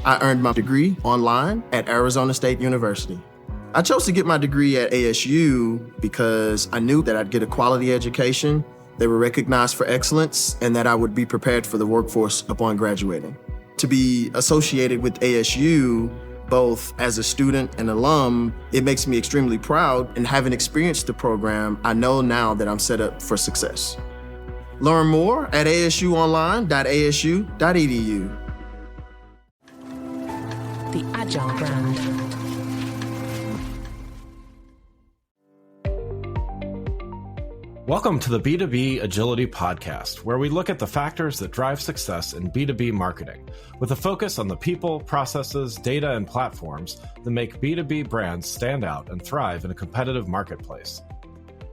I earned my degree online at Arizona State University. I chose to get my degree at ASU because I knew that I'd get a quality education, they were recognized for excellence, and that I would be prepared for the workforce upon graduating. To be associated with ASU, both as a student and alum, it makes me extremely proud, and having experienced the program, I know now that I'm set up for success. Learn more at asuonline.asu.edu. The Agile brand. Welcome to the B2B Agility Podcast, where we look at the factors that drive success in B2B marketing, with a focus on the people, processes, data, and platforms that make B2B brands stand out and thrive in a competitive marketplace.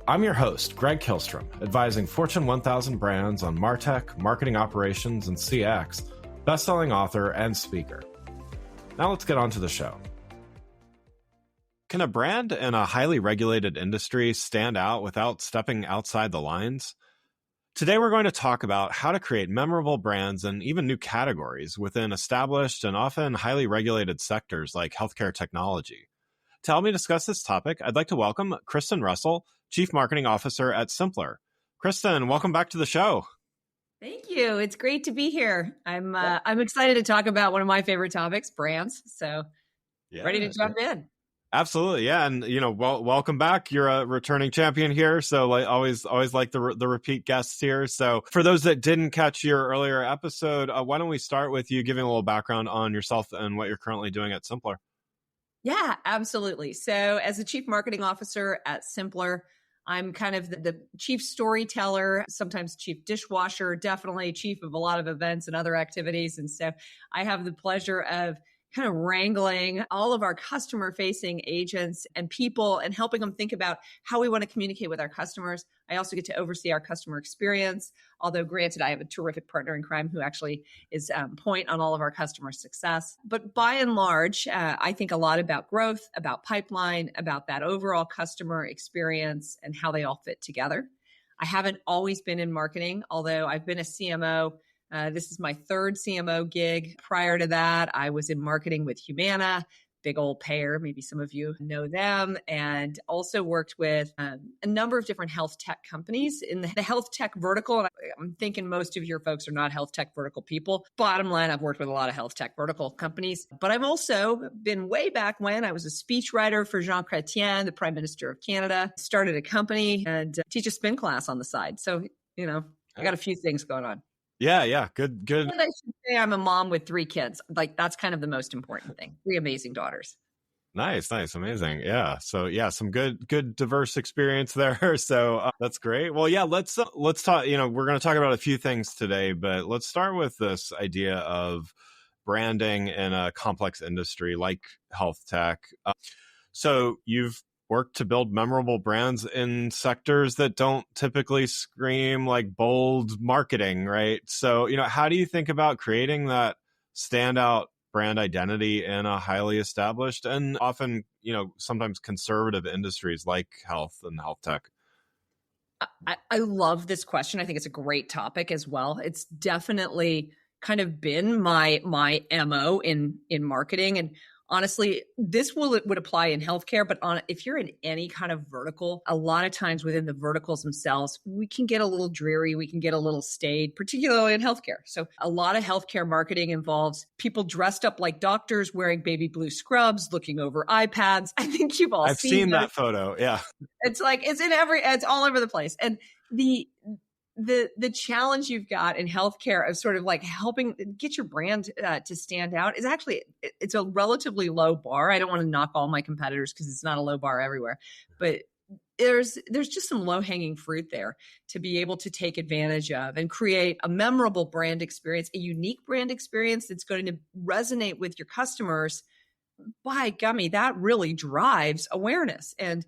I'm your host, Greg Kihlstrom, advising Fortune 1000 brands on MarTech, marketing operations, and CX, best-selling author and speaker. Now let's get on to the show. Can a brand in a highly regulated industry stand out without stepping outside the lines? Today, we're going to talk about how to create memorable brands and even new categories within established and often highly regulated sectors like healthcare technology. To help me discuss this topic, I'd like to welcome Kristin Russel, Chief Marketing Officer at Symplr. Kristin, welcome back to the show. Thank you. It's great to be here. I'm excited to talk about one of my favorite topics, brands. So ready to jump in. Absolutely. Yeah. And, welcome back. You're a returning champion here. So I always like the repeat guests here. So for those that didn't catch your earlier episode, why don't we start with you giving a little background on yourself and what you're currently doing at Symplr? Yeah, absolutely. So as a chief marketing officer at Symplr, I'm kind of the chief storyteller, sometimes chief dishwasher, definitely chief of a lot of events and other activities. And so I have the pleasure of kind of wrangling all of our customer-facing agents and people and helping them think about how we want to communicate with our customers. I also get to oversee our customer experience, although granted, I have a terrific partner in crime who actually is point on all of our customer success. But by and large, I think a lot about growth, about pipeline, about that overall customer experience and how they all fit together. I haven't always been in marketing, although I've been a CMO. This is my third CMO gig. Prior to that, I was in marketing with Humana, big old payer. Maybe some of you know them, and also worked with a number of different health tech companies in the health tech vertical. And I'm thinking most of your folks are not health tech vertical people. Bottom line, I've worked with a lot of health tech vertical companies, but I've also been way back when I was a speechwriter for Jean Chrétien, the Prime Minister of Canada, started a company and teach a spin class on the side. So, I got a few things going on. Yeah. Good. And I should say I'm a mom with 3 kids. Like that's kind of the most important thing. 3 amazing daughters. Nice. Amazing. Yeah. So some good diverse experience there. So that's great. Well, yeah, let's talk, we're going to talk about a few things today, but let's start with this idea of branding in a complex industry like health tech. So you've work to build memorable brands in sectors that don't typically scream like bold marketing, right? So, how do you think about creating that standout brand identity in a highly established and often, sometimes conservative industries like health and health tech? I love this question. I think it's a great topic as well. It's definitely kind of been my MO in marketing. And honestly, this would apply in healthcare, but if you're in any kind of vertical, a lot of times within the verticals themselves, we can get a little dreary, we can get a little staid, particularly in healthcare. So a lot of healthcare marketing involves people dressed up like doctors, wearing baby blue scrubs, looking over iPads. I think you've all seen that photo. Yeah. It's like, it's all over the place. And the challenge you've got in healthcare of sort of like helping get your brand to stand out is actually, it's a relatively low bar. I don't want to knock all my competitors because it's not a low bar everywhere, but there's just some low hanging fruit there to be able to take advantage of and create a memorable brand experience, a unique brand experience that's going to resonate with your customers. By gummy, that really drives awareness. And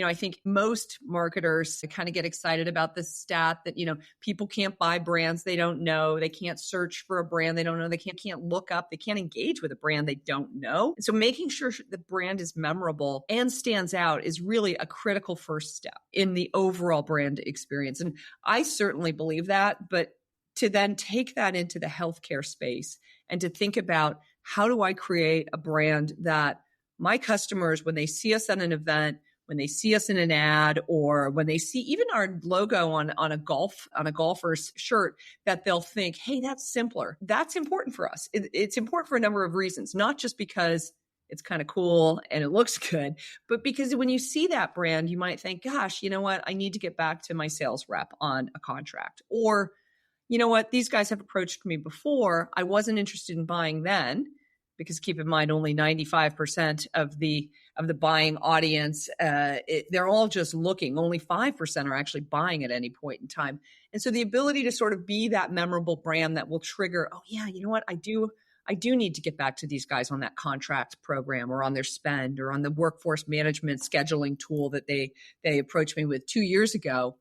I think most marketers kind of get excited about this stat that, people can't buy brands they don't know. They can't search for a brand they don't know. They can't look up. They can't engage with a brand they don't know. So making sure the brand is memorable and stands out is really a critical first step in the overall brand experience. And I certainly believe that, but to then take that into the healthcare space and to think about how do I create a brand that my customers, when they see us at an event, when they see us in an ad, or when they see even our logo on a golfer's shirt, that they'll think, hey, that's Symplr. That's important for us. It's important for a number of reasons, not just because it's kind of cool and it looks good, but because when you see that brand, you might think, gosh, you know what? I need to get back to my sales rep on a contract. Or, you know what? These guys have approached me before. I wasn't interested in buying then, because keep in mind, only 95% of the buying audience, they're all just looking. Only 5% are actually buying at any point in time. And so the ability to sort of be that memorable brand that will trigger, oh yeah, you know what? I do need to get back to these guys on that contract program, or on their spend, or on the workforce management scheduling tool that they approached me with 2 years ago.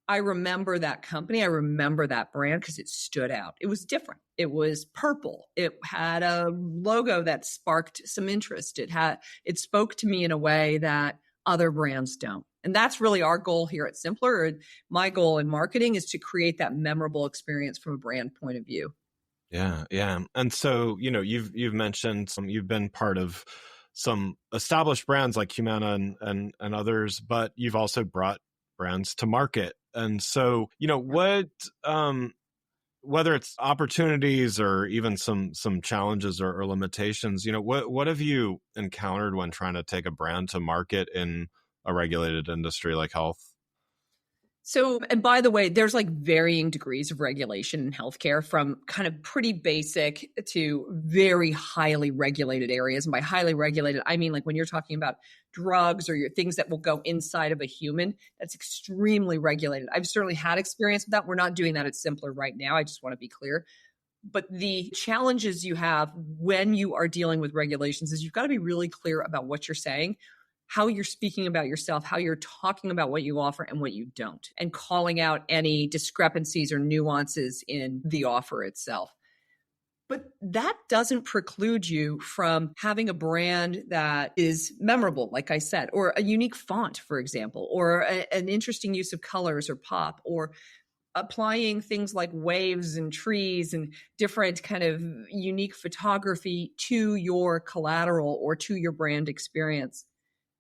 I remember that company. I remember that brand because it stood out. It was different. It was purple. It had a logo that sparked some interest. It spoke to me in a way that other brands don't. And that's really our goal here at Symplr. My goal in marketing is to create that memorable experience from a brand point of view. Yeah, yeah. And so, you've mentioned you've been part of some established brands like Humana and others, but you've also brought brands to market. And so, what whether it's opportunities or even some challenges or limitations, what have you encountered when trying to take a brand to market in a regulated industry like health? So, and by the way, there's like varying degrees of regulation in healthcare, from kind of pretty basic to very highly regulated areas. And by highly regulated, I mean like when you're talking about drugs or your things that will go inside of a human, that's extremely regulated. I've certainly had experience with that. We're not doing that at Symplr right now. I just want to be clear. But the challenges you have when you are dealing with regulations is you've got to be really clear about what you're saying, how you're speaking about yourself, how you're talking about what you offer and what you don't, and calling out any discrepancies or nuances in the offer itself. But that doesn't preclude you from having a brand that is memorable, like I said, or a unique font, for example, or an interesting use of colors or pop, or applying things like waves and trees and different kind of unique photography to your collateral or to your brand experience.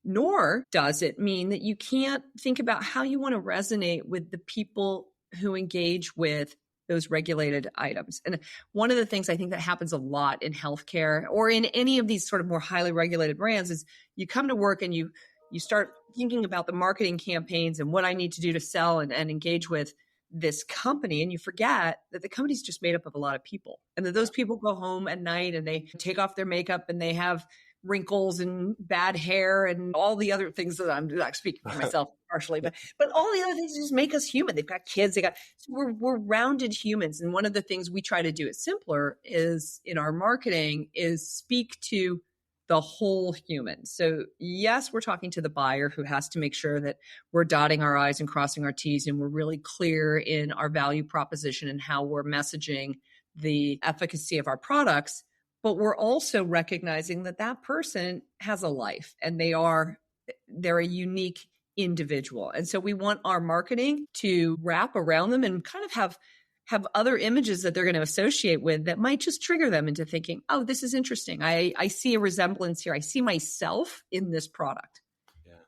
Nor does it mean that you can't think about how you want to resonate with the people who engage with those regulated items. And one of the things I think that happens a lot in healthcare or in any of these sort of more highly regulated brands is you come to work and you start thinking about the marketing campaigns and what I need to do to sell and engage with this company. And you forget that the company's just made up of a lot of people, and that those people go home at night and they take off their makeup and they have wrinkles and bad hair and all the other things that I'm like speaking for myself partially, but all the other things just make us human. They've got kids, so we're rounded humans. And one of the things we try to do at Symplr is in our marketing is speak to the whole human. So yes, we're talking to the buyer who has to make sure that we're dotting our I's and crossing our T's, and we're really clear in our value proposition and how we're messaging the efficacy of our products. But we're also recognizing that that person has a life and they're a unique individual. And so we want our marketing to wrap around them and kind of have other images that they're going to associate with that might just trigger them into thinking, oh, this is interesting. I see a resemblance here. I see myself in this product.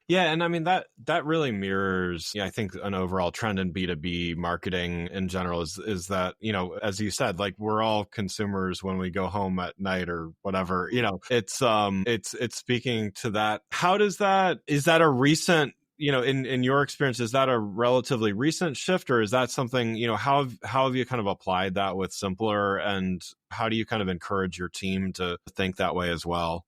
Yeah. And I mean, that really mirrors, I think, an overall trend in B2B marketing in general is that, as you said, like we're all consumers when we go home at night or whatever, it's speaking to that. Is that a recent, in your experience, is that a relatively recent shift, or is that something, how have you kind of applied that with Symplr, and how do you kind of encourage your team to think that way as well?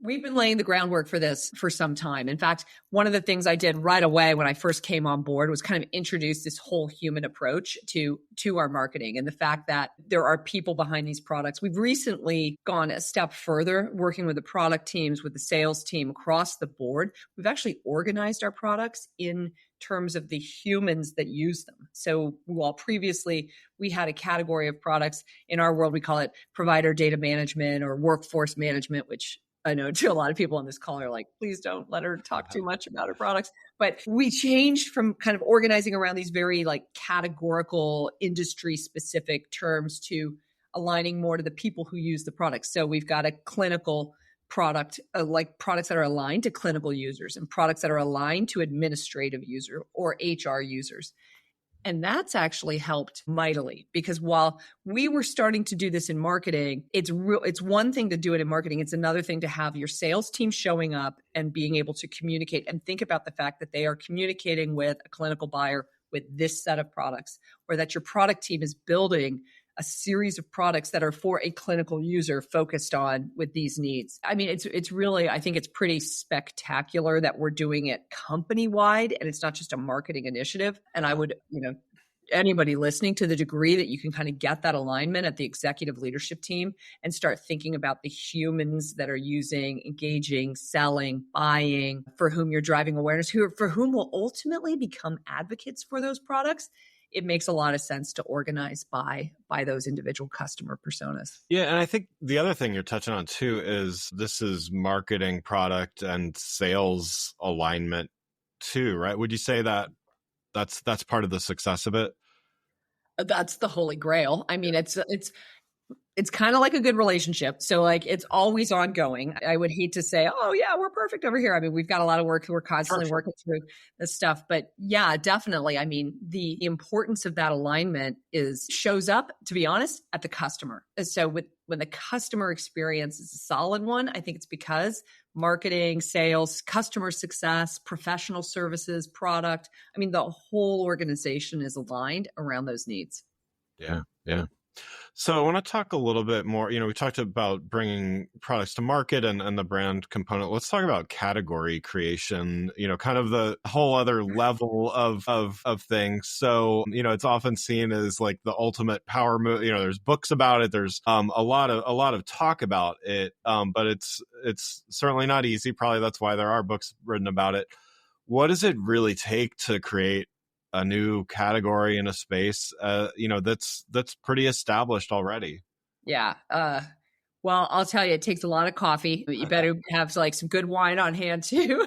We've been laying the groundwork for this for some time. In fact, one of the things I did right away when I first came on board was kind of introduce this whole human approach to our marketing, and the fact that there are people behind these products. We've recently gone a step further, working with the product teams, with the sales team across the board. We've actually organized our products in terms of the humans that use them. So while previously we had a category of products, in our world we call it provider data management or workforce management, which I know to a lot of people on this call are like, please don't let her talk too much about her products. But we changed from kind of organizing around these very like categorical industry specific terms to aligning more to the people who use the product. So we've got a clinical product, like products that are aligned to clinical users and products that are aligned to administrative user or HR users. And that's actually helped mightily, because while we were starting to do this in marketing, it's one thing to do it in marketing. It's another thing to have your sales team showing up and being able to communicate and think about the fact that they are communicating with a clinical buyer with this set of products, or that your product team is building a series of products that are for a clinical user focused on with these needs. I mean, it's really, I think it's pretty spectacular that we're doing it company wide and it's not just a marketing initiative. And I would, anybody listening, to the degree that you can kind of get that alignment at the executive leadership team and start thinking about the humans that are using, engaging, selling, buying, for whom you're driving awareness, for whom will ultimately become advocates for those products, it makes a lot of sense to organize by those individual customer personas. Yeah. And I think the other thing you're touching on too is this is marketing, product, and sales alignment too, right? Would you say that that's part of the success of it? That's the holy grail. I mean, it's kind of like a good relationship. So like it's always ongoing. I would hate to say, oh yeah, we're perfect over here. I mean, we've got a lot of work. We're constantly working through this stuff, but yeah, definitely. I mean, the importance of that alignment shows up, to be honest, at the customer. So when the customer experience is a solid one, I think it's because marketing, sales, customer success, professional services, product, I mean, the whole organization is aligned around those needs. Yeah. Yeah. So I want to talk a little bit more, we talked about bringing products to market and the brand component. Let's talk about category creation, kind of the whole other level of things. So, it's often seen as like the ultimate power move. There's books about it. There's a lot of talk about it, but it's certainly not easy. Probably that's why there are books written about it. What does it really take to create a new category in a space, that's pretty established already? Yeah. Well, I'll tell you, it takes a lot of coffee. You better have like some good wine on hand too,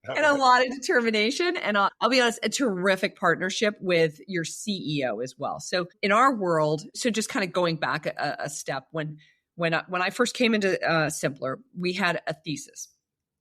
and a lot of determination. And I'll be honest, a terrific partnership with your CEO as well. So in our world, so just kind of going back a step, when I first came into Symplr, we had a thesis.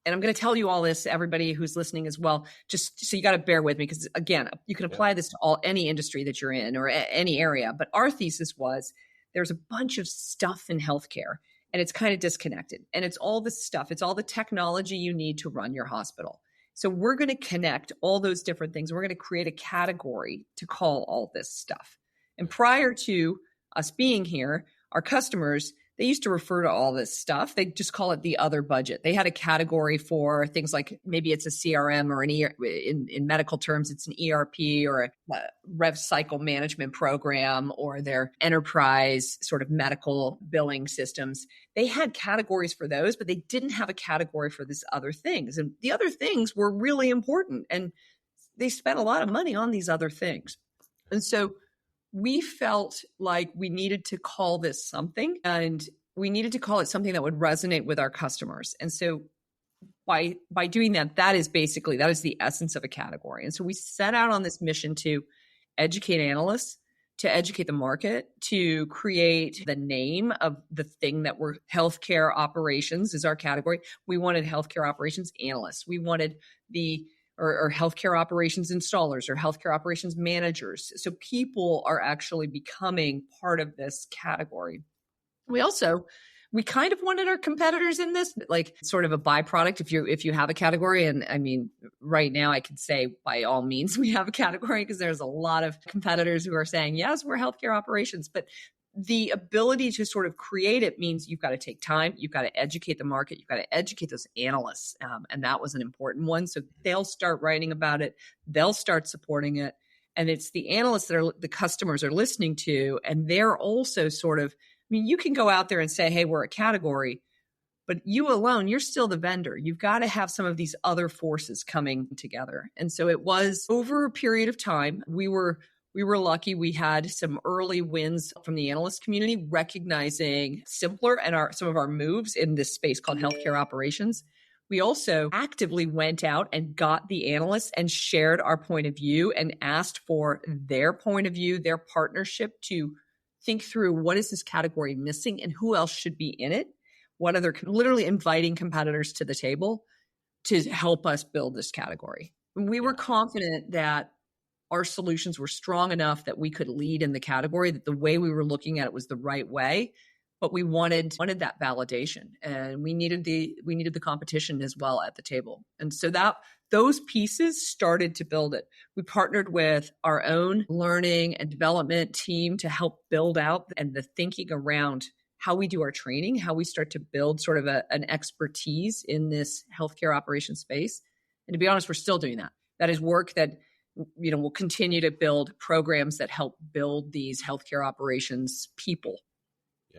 And I'm going to tell you all this, everybody who's listening as well, just so you got to bear with me, because again, you can apply this to any industry that you're in or any area. But our thesis was there's a bunch of stuff in healthcare and it's kind of disconnected. And it's all the stuff. It's all the technology you need to run your hospital. So we're going to connect all those different things. We're going to create a category to call all this stuff. And prior to us being here, our customers, they used to refer to all this stuff. They just call it the other budget. They had a category for things like maybe it's a CRM or in medical terms, it's an ERP or a rev cycle management program or their enterprise sort of medical billing systems. They had categories for those, but they didn't have a category for these other things. And the other things were really important. And they spent a lot of money on these other things. And so we felt like we needed to call this something, and we needed to call it something that would resonate with our customers. And so by doing that, that is the essence of a category. And so we set out on this mission to educate analysts, to educate the market, to create the name of the thing that we're healthcare operations is our category. We wanted healthcare operations analysts. We wanted or healthcare operations installers or healthcare operations managers. So people are actually becoming part of this category. We kind of wanted our competitors in this, like sort of a byproduct if you have a category. And I mean, right now I could say by all means we have a category because there's a lot of competitors who are saying, yes, we're healthcare operations. But the ability to sort of create it means you've got to take time. You've got to educate the market. You've got to educate those analysts. And that was an important one. So they'll start writing about it. They'll start supporting it. And it's the analysts that the customers are listening to. And they're also sort of, you can go out there and say, hey, we're a category, but you alone, you're still the vendor. You've got to have some of these other forces coming together. And so it was over a period of time. We were lucky. We had some early wins from the analyst community, recognizing Symplr and some of our moves in this space called healthcare operations. We also actively went out and got the analysts and shared our point of view and asked for their point of view, their partnership to think through what is this category missing and who else should be in it. What other, literally inviting competitors to the table to help us build this category. We were confident that our solutions were strong enough that we could lead in the category, that the way we were looking at it was the right way. But we wanted that validation, and we needed the competition as well at the table. And so those pieces started to build it. We partnered with our own learning and development team to help build out and the thinking around how we do our training, how we start to build sort of an expertise in this healthcare operations space. And to be honest, we're still doing that. That is work that, we'll continue to build programs that help build these healthcare operations people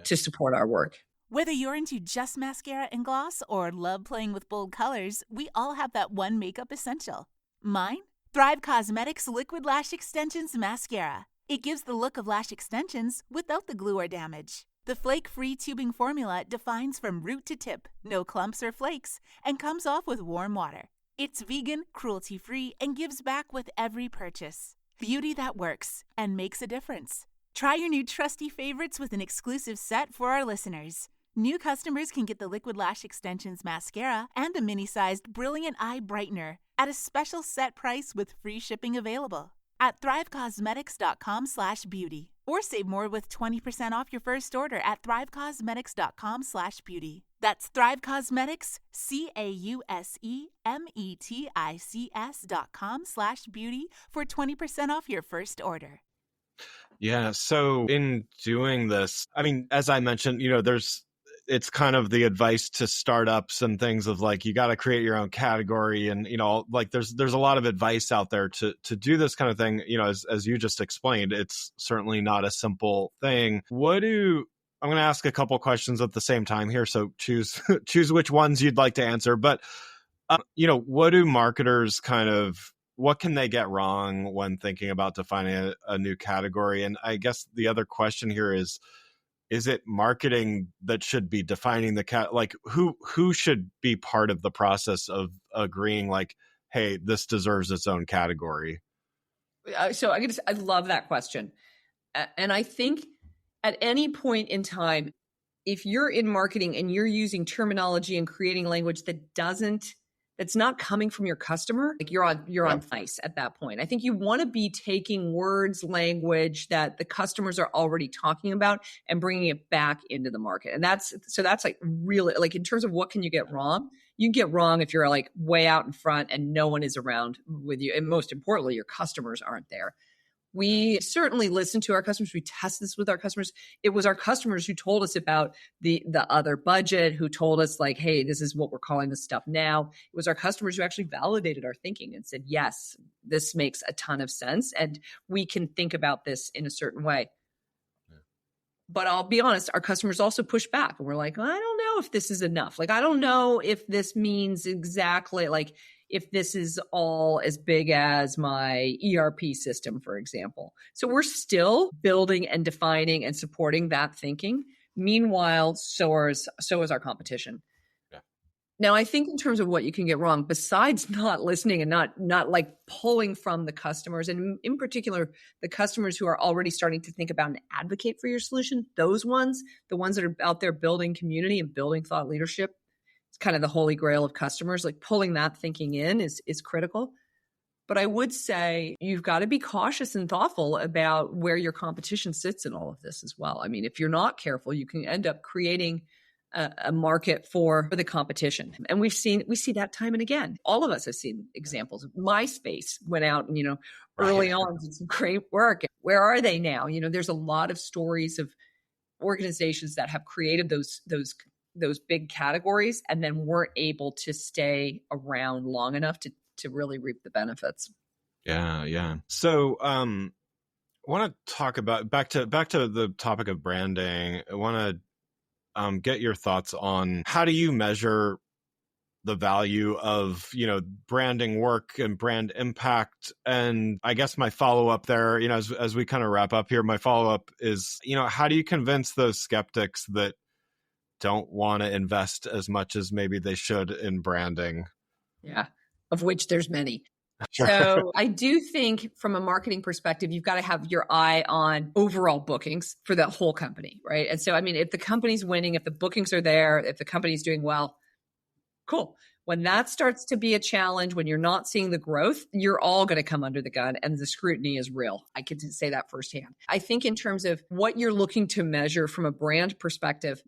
to support our work. Whether you're into just mascara and gloss or love playing with bold colors, we all have that one makeup essential. Mine? Thrive Cosmetics Liquid Lash Extensions Mascara. It gives the look of lash extensions without the glue or damage. The flake-free tubing formula defines from root to tip, no clumps or flakes, and comes off with warm water. It's vegan, cruelty-free, and gives back with every purchase. Beauty that works and makes a difference. Try your new trusty favorites with an exclusive set for our listeners. New customers can get the Liquid Lash Extensions Mascara and the mini-sized Brilliant Eye Brightener at a special set price with free shipping available at thrivecosmetics.com/beauty. Or save more with 20% off your first order at thrivecosmetics.com/beauty. That's Thrive Cosmetics, CAUSEMETICS.com/beauty for 20% off your first order. Yeah. So in doing this, I mean, as I mentioned, it's kind of the advice to startups and things of like, you got to create your own category. And, like there's a lot of advice out there to do this kind of thing. As you just explained, it's certainly not a simple thing. I'm going to ask a couple questions at the same time here. So choose which ones you'd like to answer. But, what do marketers what can they get wrong when thinking about defining a new category? And I guess the other question here is it marketing that should be defining the like who should be part of the process of agreeing like, hey, this deserves its own category? So I love that question. And I think at any point in time, if you're in marketing and you're using terminology and creating language that's not coming from your customer, like you're on ice at that point. I think you want to be taking words, language that the customers are already talking about and bringing it back into the market. And that's like really, like in terms of what can you get wrong? You can get wrong if you're like way out in front and no one is around with you. And most importantly, your customers aren't there. We certainly listen to our customers. We test this with our customers. It was our customers who told us about the other budget, who told us like, hey, this is what we're calling this stuff now. It was our customers who actually validated our thinking and said, yes, this makes a ton of sense. And we can think about this in a certain way. Yeah. But I'll be honest, our customers also push back. And we're like, I don't know if this is enough. Like, I don't know if this means exactly like, if this is all as big as my ERP system, for example. So we're still building and defining and supporting that thinking. Meanwhile, so is our competition. Yeah. Now, I think in terms of what you can get wrong, besides not listening and not like pulling from the customers, and in particular, the customers who are already starting to think about and advocate for your solution, the ones that are out there building community and building thought leadership, it's kind of the holy grail of customers, like pulling that thinking in is critical. But I would say you've got to be cautious and thoughtful about where your competition sits in all of this as well. I mean, if you're not careful, you can end up creating a market for the competition. And we see that time and again. All of us have seen examples. MySpace went out and, early on did some great work. Where are they now? There's a lot of stories of organizations that have created those big categories and then weren't able to stay around long enough to really reap the benefits. Yeah. So I want to talk about back to the topic of branding. I want to get your thoughts on how do you measure the value of, branding work and brand impact. And I guess my follow-up there, as we kind of wrap up here, my follow-up is, how do you convince those skeptics that don't want to invest as much as maybe they should in branding? Yeah, of which there's many. Sure. So I do think from a marketing perspective, you've got to have your eye on overall bookings for the whole company, right? And so, I mean, if the company's winning, if the bookings are there, if the company's doing well, cool. When that starts to be a challenge, when you're not seeing the growth, you're all going to come under the gun and the scrutiny is real. I can say that firsthand. I think in terms of what you're looking to measure from a brand perspective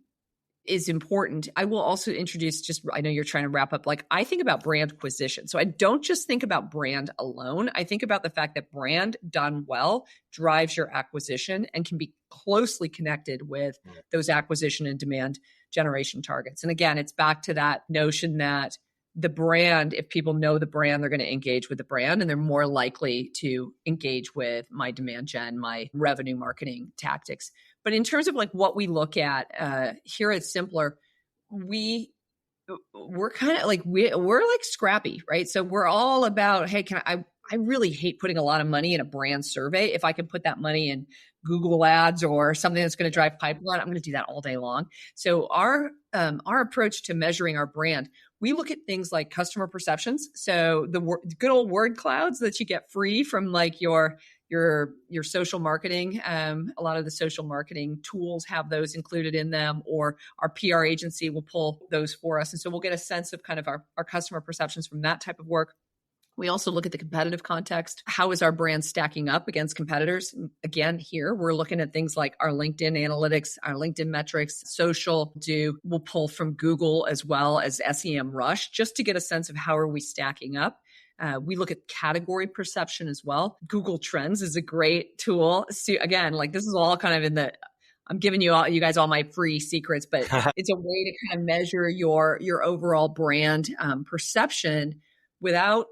is important. I will also introduce I know you're trying to wrap up, like I think about brand acquisition. So I don't just think about brand alone. I think about the fact that brand done well drives your acquisition and can be closely connected with those acquisition and demand generation targets. And again, it's back to that notion that the brand, if people know the brand, they're going to engage with the brand and they're more likely to engage with my demand gen, my revenue marketing tactics. But in terms of like what we look at here at Symplr, we're kind of like, we're like scrappy, right? So we're all about, hey, I really hate putting a lot of money in a brand survey. If I can put that money in Google ads or something that's going to drive pipeline, I'm going to do that all day long. So our approach to measuring our brand, we look at things like customer perceptions. So the good old word clouds that you get free from like your social marketing. A lot of the social marketing tools have those included in them, or our PR agency will pull those for us. And so we'll get a sense of kind of our customer perceptions from that type of work. We also look at the competitive context. How is our brand stacking up against competitors? Again, here we're looking at things like our LinkedIn analytics, our LinkedIn metrics, social. We'll pull from Google as well as SEMrush just to get a sense of how are we stacking up. We look at category perception as well. Google Trends is a great tool. So again, like this is all kind of I'm giving you guys all my free secrets, but it's a way to kind of measure your overall brand perception without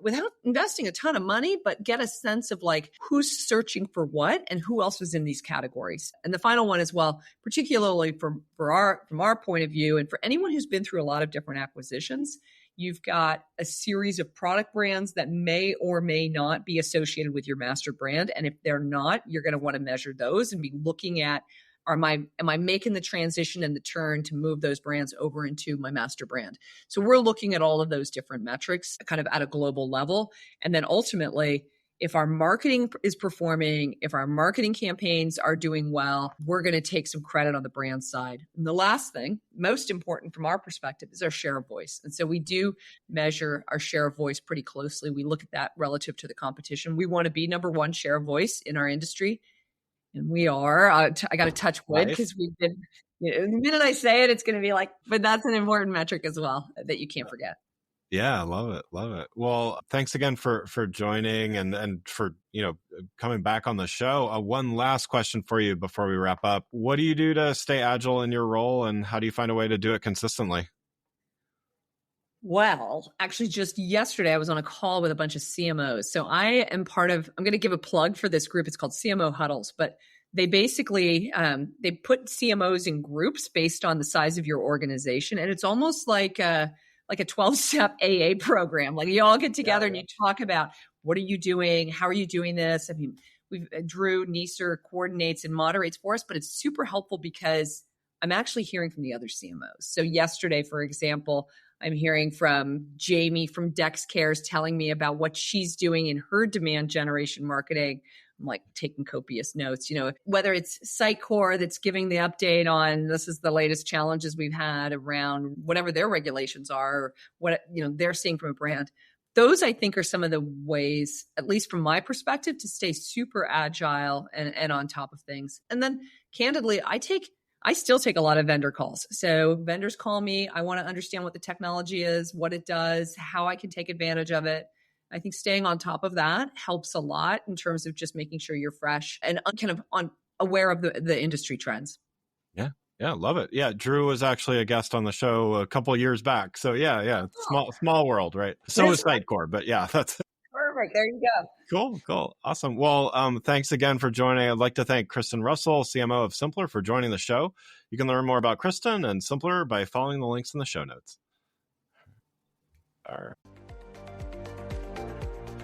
investing a ton of money, but get a sense of like who's searching for what and who else is in these categories. And the final one as well, particularly from our point of view, and for anyone who's been through a lot of different acquisitions, you've got a series of product brands that may or may not be associated with your master brand. And if they're not, you're going to want to measure those and be looking at, am I making the transition and the turn to move those brands over into my master brand? So we're looking at all of those different metrics kind of at a global level. And then ultimately, if our marketing is performing, if our marketing campaigns are doing well, we're going to take some credit on the brand side. And the last thing, most important from our perspective, is our share of voice. And so we do measure our share of voice pretty closely. We look at that relative to the competition. We want to be number one share of voice in our industry. And we are. I got to touch wood because we've been, the minute I say it, it's going to be like, but that's an important metric as well that you can't forget. Yeah, love it. Love it. Well, thanks again for joining and for, coming back on the show. One last question for you before we wrap up. What do you do to stay agile in your role, and how do you find a way to do it consistently? Well, actually just yesterday I was on a call with a bunch of CMOs. So I'm going to give a plug for this group. It's called CMO Huddles, but they basically, they put CMOs in groups based on the size of your organization. And it's almost like a 12-step AA program. Like you all get together and you talk about, what are you doing? How are you doing this? I mean, Drew Neeser coordinates and moderates for us, but it's super helpful because I'm actually hearing from the other CMOs. So yesterday, for example, I'm hearing from Jamie from DexCares telling me about what she's doing in her demand generation marketing. I'm like taking copious notes, whether it's Sitecore that's giving the update on this is the latest challenges we've had around whatever their regulations are, or what, they're seeing from a brand. Those, I think, are some of the ways, at least from my perspective, to stay super agile and on top of things. And then candidly, I still take a lot of vendor calls. So vendors call me. I want to understand what the technology is, what it does, how I can take advantage of it. I think staying on top of that helps a lot in terms of just making sure you're fresh and kind of aware of the industry trends. Yeah, love it. Yeah, Drew was actually a guest on the show a couple of years back. So yeah, small world, right? So is Sitecore, but yeah, that's perfect. There you go. Cool. Awesome. Well, thanks again for joining. I'd like to thank Kristin Russel, CMO of Symplr, for joining the show. You can learn more about Kristin and Symplr by following the links in the show notes. All right.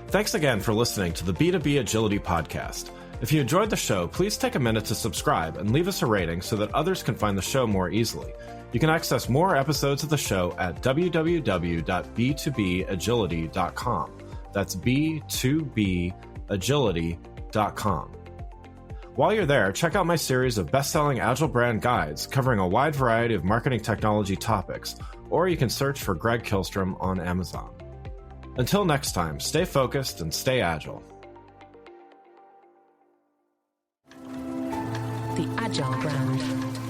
Thanks again for listening to the B2B Agility Podcast. If you enjoyed the show, please take a minute to subscribe and leave us a rating so that others can find the show more easily. You can access more episodes of the show at www.b2bagility.com. That's B2Bagility.com. While you're there, check out my series of best-selling Agile brand guides covering a wide variety of marketing technology topics, or you can search for Greg Kihlstrom on Amazon. Until next time, stay focused and stay agile. The Agile brand.